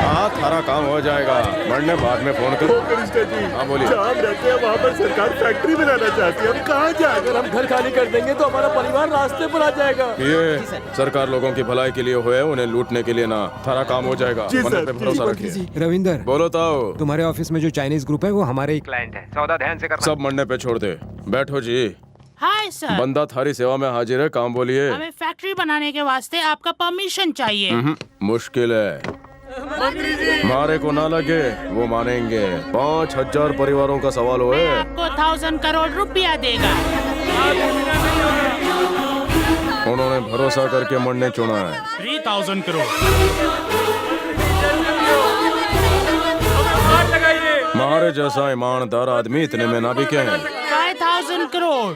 हाँ, थारा काम हो जाएगा। मरने बाद में फोन करो। मिनिस्टर जी, हाँ, बोलिए। जहाँ हम रहते हैं वहाँ पर सरकार फैक्ट्री बनाना चाहती है। हम कहाँ जाए? अगर हम घर खाली कर देंगे तो हमारा परिवार रास्ते पर आ जाएगा। ये सरकार लोगों की भलाई के लिए हुए, उन्हें लूटने के लिए ना। थारा काम हो जाएगा। जी मरने सर, पे भरोसा जी, रखिए। रविंदर, बोलो ताओ। तुम्हारे ऑफिस में जो चाइनीज ग्रुप है वो हमारे ही क्लाइंट है। सौदा ध्यान से करना। सब मरने पे छोड़ दे। बैठो जी। हाय सर, बंदा थारी सेवा में हाजिर है। काम बोलिए। हमें फैक्ट्री बनाने के वास्ते आपका परमिशन चाहिए। मुश्किल है। मारे को ना लगे, वो मानेंगे। 5,000 परिवारों का सवाल हो मैं है। आपको 1000 करोड़ रुपया देगा। उन्होंने भरोसा करके मरने चुना है। 3000 करोड़। मारे जैसा ईमानदार आदमी इतने में ना बिके हैं। 5000 करोड़।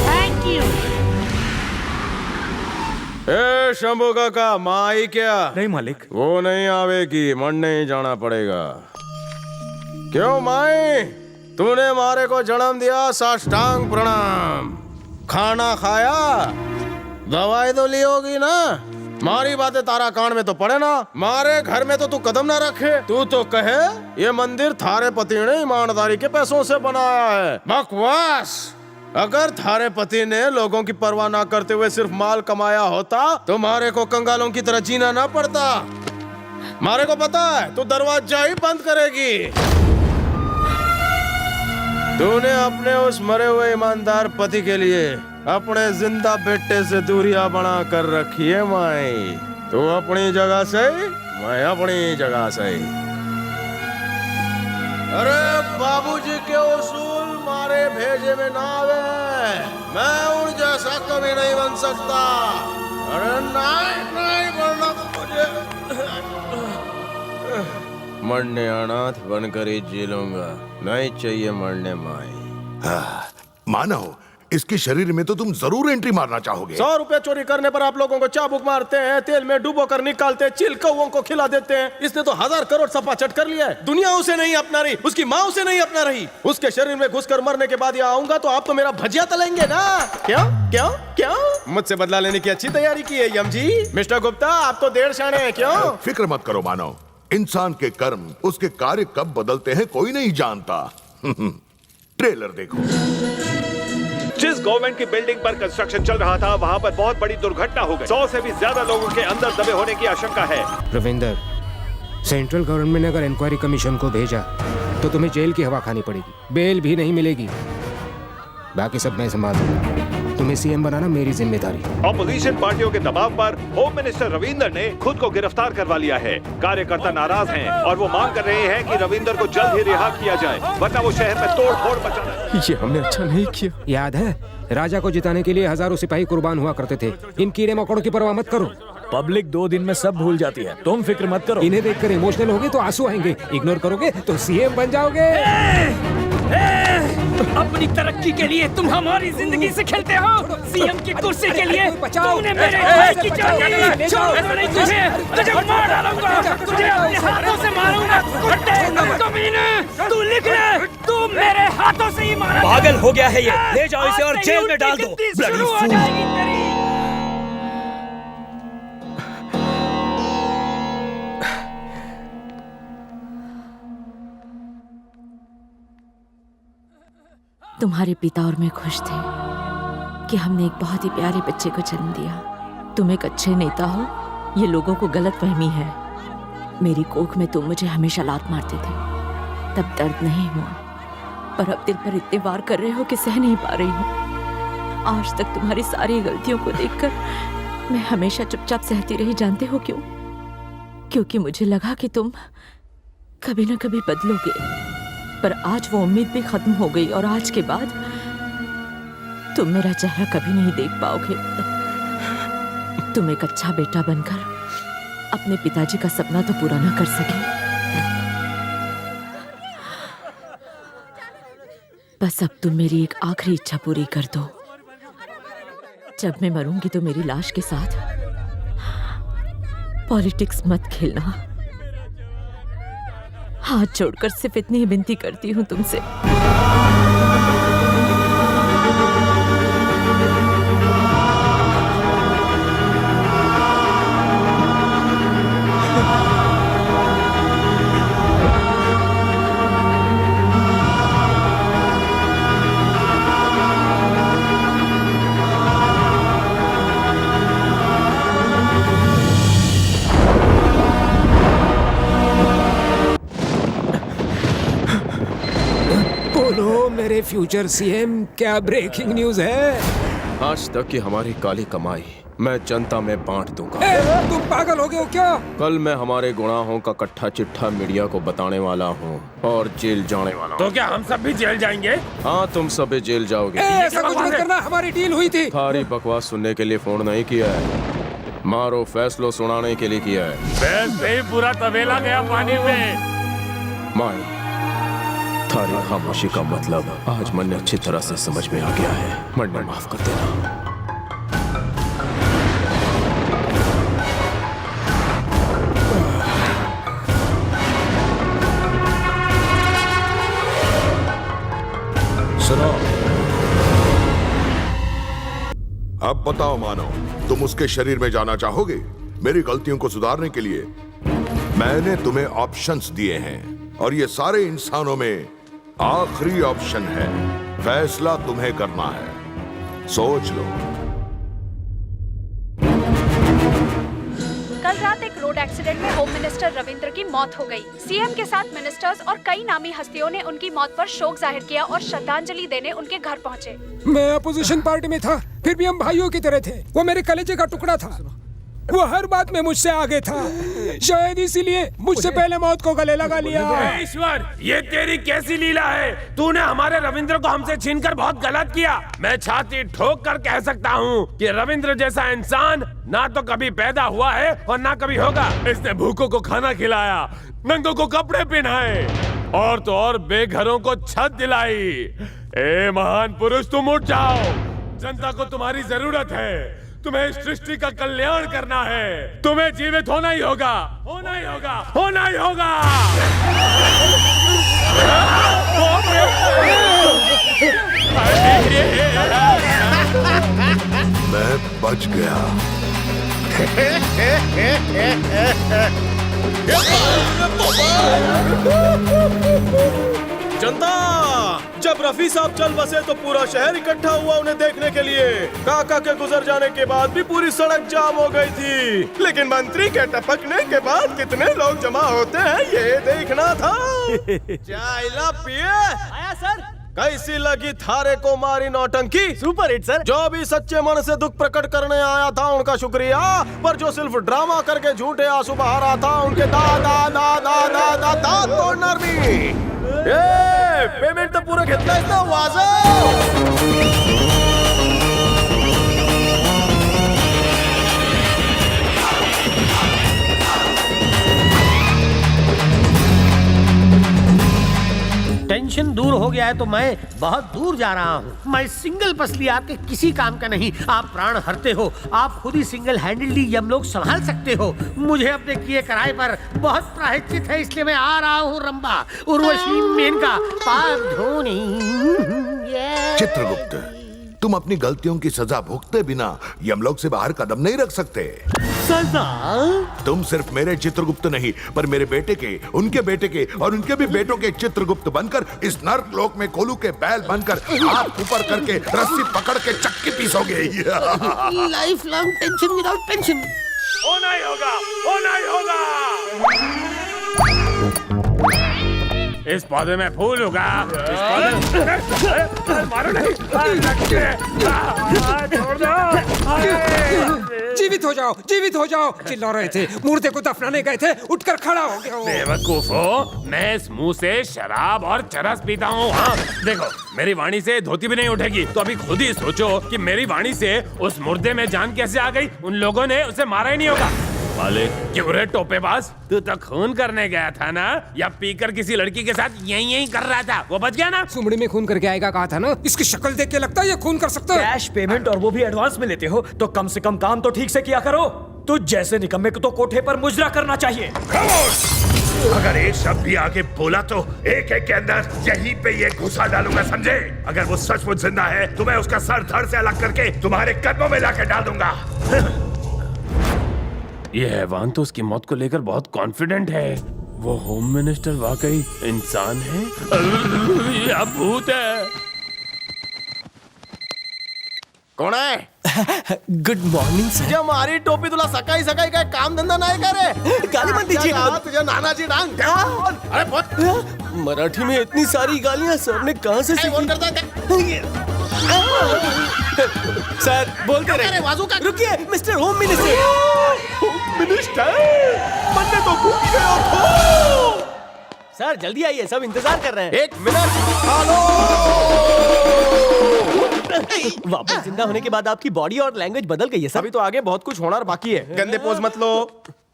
Thank you. ए शंभू काका, माई क्या? नहीं मालिक। वो नहीं आवेगी, मरने ही जाना पड़ेगा। क्यों माई, तूने मारे को जन्म दिया, साष्टांग प्रणाम। खाना खाया, दवाई तो ली होगी ना। मारी बातें तारा कान में तो पड़े ना। मारे घर में तो तू कदम ना रखे। तू तो कहे ये मंदिर थारे पति ने ईमानदारी के पैसों से बनाया है। बकवास। अगर थारे पति ने लोगों की परवाह ना करते हुए सिर्फ माल कमाया होता तो मारे को कंगालों की तरह जीना ना पड़ता। मारे को पता है तू दरवाजा ही बंद करेगी। तूने अपने उस मरे हुए ईमानदार पति के लिए अपने जिंदा बेटे से दूरियां बना कर रखी है माई। तू अपनी जगह सही, मैं अपनी जगह सही। अरे बाबूजी के उसूल मारे भेजे में ना आवे। मैं उन जैसा कभी नहीं बन सकता। अरे नहीं नहीं बनना मुझे। मरने अनाथ बनकर ही जी लूंगा। नहीं चाहिए मरने माई। मानो इसके शरीर में तो तुम जरूर एंट्री मारना चाहोगे। 100 रुपए चोरी करने पर आप लोगों को चाबुक मारते हैं, तेल में डुबो कर निकालते हैं, चिल कौओं को खिला देते हैं। इसने तो 1000 करोड़ सपा चट कर लिया है। दुनिया उसे नहीं अपना रही, उसकी माँ उसे नहीं अपना रही। उसके शरीर में घुसकर मरने के बाद यहाँ आऊंगा तो आप तो मेरा भजिया तलेंगे ना। क्यों क्यों क्यों? मुझसे बदला लेने की अच्छी तैयारी की है यम जी। मिस्टर गुप्ता, आप तो देर शाने हैं। क्यों? फिक्र मत करो मानो, इंसान के कर्म उसके कार्य कब बदलते हैं कोई नहीं जानता। ट्रेलर देखो। जिस गवर्नमेंट की बिल्डिंग पर कंस्ट्रक्शन चल रहा था वहाँ पर बहुत बड़ी दुर्घटना हो गई। 100 से भी ज्यादा लोगों के अंदर दबे होने की आशंका है। रविंदर, सेंट्रल गवर्नमेंट ने अगर इंक्वायरी कमीशन को भेजा तो तुम्हें जेल की हवा खानी पड़ेगी। बेल भी नहीं मिलेगी। बाकी सब मैं संभालूंगा। तुम्हें सीएम बनाना मेरी जिम्मेदारी। ऑपोजिशन पार्टियों के दबाव पर होम मिनिस्टर रविंदर ने खुद को गिरफ्तार करवा लिया है। कार्यकर्ता नाराज हैं और वो मांग कर रहे हैं कि रविंदर को जल्द ही रिहा किया जाए, वरना वो शहर में तोड़ फोड़ मचाना। ये हमने अच्छा नहीं किया। याद है, राजा को जिताने के लिए हजारों सिपाही कुर्बान हुआ करते थे। इन कीड़े मकोड़ों की परवाह मत करो। पब्लिक 2 दिन में सब भूल जाती है, तुम फिक्र मत करो। इन्हें देखकर इमोशनल होगे तो आंसू आएंगे, इग्नोर करोगे तो सीएम बन जाओगे। अपनी तरक्की के लिए तुम हमारी जिंदगी से खेलते हो। सीएम की कुर्सी के लिए तुमने मेरे भाई की जान ली। छोड़ूंगा नहीं तुझे मार डालूंगा, तुझे अपने हाथों से मारूंगा। कुत्ते, कमीने, तू लिख ले, तू मेरे हाथों से ही मारा। पागल हो गया है ये, ले जाओ इसे और जेल में डाल दो। शुरू हो जाएगी तेरी। तुम्हारे पिता और मैं खुश थे कि हमने एक बहुत ही प्यारे बच्चे को जन्म दिया। तुम एक अच्छे नेता हो, ये लोगों को गलतफहमी है। मेरी कोख में तुम मुझे हमेशा लात मारते थे, तब दर्द नहीं हुआ, पर अब दिल पर इतने वार कर रहे हो कि सह नहीं पा रही हूँ। आज तक तुम्हारी सारी गलतियों को देखकर मैं हमेशा चुपचाप सहती रही। जानते हो क्यों? क्योंकि मुझे लगा कि तुम कभी न कभी बदलोगे, पर आज वो उम्मीद भी खत्म हो गई और आज के बाद तुम मेरा चेहरा कभी नहीं देख पाओगे। तुम एक अच्छा बेटा बनकर अपने पिताजी का सपना तो पूरा ना कर सके। बस अब तुम मेरी एक आखिरी इच्छा पूरी कर दो। जब मैं मरूंगी तो मेरी लाश के साथ पॉलिटिक्स मत खेलना। हाथ जोड़कर सिर्फ इतनी ही विनती करती हूँ तुमसे। अरे फ्यूचर सीएम, क्या ब्रेकिंग न्यूज है? आज तक की हमारी काली कमाई मैं जनता में बांट दूंगा। तुम पागल हो गए हो क्या? कल मैं हमारे गुनाहों का कट्ठा चिट्ठा मीडिया को बताने वाला हूँ और जेल जाने वाला हूँ। तो क्या हम सब भी जेल जाएंगे? हाँ, तुम सब जेल जाओगे। ऐसा कुछ मत करना, हमारी डील हुई थी। सारी बकवास सुनने के लिए फोन नहीं किया है, मारो फैसलो सुनाने के लिए किया है। वैसे ही पूरा तबेला गया पानी में। माई, थारी खामोशी का मतलब आज मन ने अच्छी तरह से समझ में आ गया है। मन ने माफ कर देना। सुनो, अब बताओ मानो, तुम उसके शरीर में जाना चाहोगे? मेरी गलतियों को सुधारने के लिए मैंने तुम्हें ऑप्शंस दिए हैं और ये सारे इंसानों में आखिरी ऑप्शन है। फैसला तुम्हें करना है, सोच लो। कल रात एक रोड एक्सीडेंट में होम मिनिस्टर रविंद्र की मौत हो गई। सीएम के साथ मिनिस्टर्स और कई नामी हस्तियों ने उनकी मौत पर शोक जाहिर किया और श्रद्धांजलि देने उनके घर पहुंचे। मैं अपोजिशन पार्टी में था, फिर भी हम भाइयों की तरह थे। वो मेरे कलेजे का टुकड़ा था। वो हर बात में मुझसे आगे था, शायद इसीलिए मुझसे पहले मौत को गले लगा लिया। ईश्वर, ये तेरी कैसी लीला है? तूने हमारे रविंद्र को हमसे छीनकर बहुत गलत किया। मैं छाती ठोक कर कह सकता हूँ कि रविंद्र जैसा इंसान ना तो कभी पैदा हुआ है और ना कभी होगा। इसने भूखों को खाना खिलाया, नंगों को कपड़े पहनाए और तो और बेघरों को छत दिलाई। ए महान पुरुष, तुम उठ जाओ। जनता को तुम्हारी जरूरत है। तुम्हें इस सृष्टि का कल्याण करना है। तुम्हें जीवित होना ही होगा, होना ही होगा, होना ही होगा। मैं बच गया। जनता, जब रफी साहब चल बसे तो पूरा शहर इकट्ठा हुआ उन्हें देखने के लिए। काका के गुजर जाने के बाद भी पूरी सड़क जाम हो गई थी, लेकिन मंत्री के टपकने के बाद कितने लोग जमा होते हैं ये देखना था। चाइला पिए आया सर। कैसी लगी थारे को मारी नौटंकी? Super hit sir. जो भी सच्चे मन से दुख प्रकट करने आया था उनका शुक्रिया, पर जो सिर्फ ड्रामा करके झूठे आंसू बहा रहा था उनके दांत तोड़ना भी। पेमेंट तो पूरा घेतलायस ना वाजव। टेंशन दूर हो गया है तो मैं बहुत दूर जा रहा हूँ। मैं सिंगल पसली आपके किसी काम का नहीं। आप प्राण हरते हो, आप खुद ही सिंगल हैंडली यमलोक संभाल सकते हो। मुझे अपने किए कराए पर बहुत प्रायश्चित है, इसलिए मैं आ रहा हूँ। रंबा, उर्वशी, मेनका, पाप धोनी। चित्रगुप्त, तुम अपनी गलतियों की सजा भुगते बिना यमलोक से बाहर कदम नहीं रख सकते। सजा? तुम सिर्फ मेरे चित्रगुप्त नहीं, पर मेरे बेटे के, उनके बेटे के और उनके भी बेटों के चित्रगुप्त बनकर इस नर्क लोक में कोलू के बैल बनकर हाथ ऊपर करके रस्सी पकड़ के चक्की पीसोगे। Life long tension without pension. होना ही होगा, होना ही होगा। इस पौधे में फूल होगा। इस पौधे मारो नहीं। छोड़ दो। जीवित हो जाओ, जीवित हो जाओ। चिल्ला रहे थे, मुर्दे को दफनाने गए थे, उठकर खड़ा हो गया। बेवकूफ हो, मैं इस मुंह से शराब और चरस पीता हूँ। हाँ देखो, मेरी वाणी से धोती भी नहीं उठेगी। तो अभी खुद ही सोचो कि मेरी वाणी से उस मुर्दे में जान कैसे आ गई। उन लोगों ने उसे मारा ही नहीं होगा। मालिक, क्यों रे टोपेबाज, तू तो खून करने गया था ना? या पीकर किसी लड़की के साथ यही कर रहा था? वो बच गया ना? सुमड़ी में खून करके आएगा कहा था ना। इसकी शक्ल देख के लगता है ये खून कर सकता है। कैश पेमेंट और वो भी एडवांस में लेते हो तो कम से कम काम तो ठीक से किया करो। तो जैसे निकम्मे को तो कोठे पर मुजरा करना चाहिए। अगर एक शब्द भी आगे बोला तो एक के अंदर यहीं पे ये घुसा डालूंगा, समझे? अगर वो सचमुच जिंदा है तो मैं उसका सर धड़ से अलग करके तुम्हारे कदमों में लाके डाल दूंगा। ये हैवान तो उसकी मौत को लेकर बहुत कॉन्फिडेंट है। वो होम मिनिस्टर वाकई इंसान है या भूत है? कौन है? Good morning sir. जो हमारी टोपी तुला सकाई सकाई का काम धंधा नहीं करे। गाली मत दीजिए। तुझे नानाजी डांग। अरे मराठी में इतनी सारी गालियां सर ने कहां से सीखी? सर बोलते रहे। रुकिए mister home minister. Home minister बनने तो भूल ही गया था। सर जल्दी आइए, सब इंतजार कर रहे हैं। 1 मिनट। हेलो। वापस जिंदा होने के बाद आपकी बॉडी और लैंग्वेज बदल गई है सर। अभी तो आगे बहुत कुछ होना बाकी है। गंदे पोज मत लो।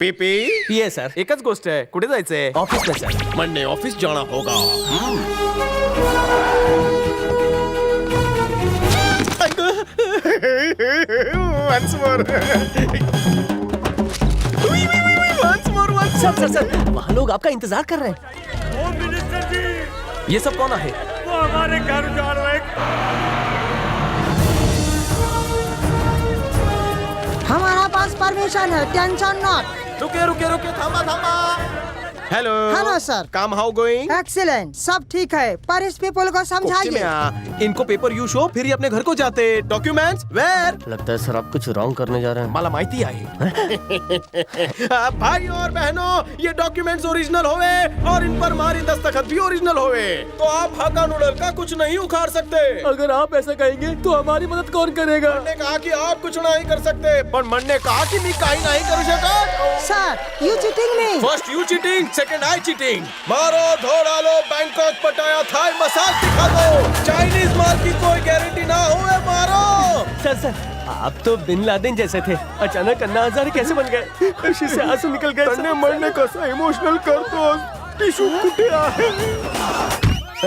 पीपी पिए सर। एकच गोष्ट आहे, कुठे जायचंय? ऑफिस में सर। मंडे ऑफिस जाना होगा। Once more. Once more. Sir वहाँ लोग आपका इंतजार कर रहे हैं। होम मिनिस्टर जी, ये सब कौन है? वो हमारे घर जा रहे हैं। हमारा पास परमिशन है, टेंशन नॉट। रुके थामा। Hello hello sir. काम हाउ गोइंग? एक्सीलेंट, सब ठीक है, पर इस पीपल को समझाइए। इनको पेपर यू शो, फिर ये अपने घर को जाते। Documents where? लगता है सर आप कुछ रॉन्ग करने जा रहे हैं। मला माहिती आहे। भाई और बहनों, ये डॉक्यूमेंट्स ओरिजिनल होवे और इन पर हमारी दस्तखत भी ओरिजिनल होवे, तो आप हक्का नूडल का कुछ नहीं उखाड़ सकते। अगर आप ऐसा कहेंगे तो हमारी मदद कौन करेगा? ने कहा कि आप कुछ नहीं कर सकते, पर मन ने कहा कि मैं काही नहीं करू शकत। Sir you cheating me. First you cheating, second I cheating. मारो धो डालो, बैंकॉक पटाया थाई मसाज दिखा दो। चाइनीज माल की कोई गारंटी ना हो, मारो। सर आप तो बिन लादेन जैसे थे, अचानक अन्ना हजारे कैसे बन गए? खुशी से आंसू निकल गए। मरने कसा इमोशनल कर दो। टिश्यू कुठे आहे?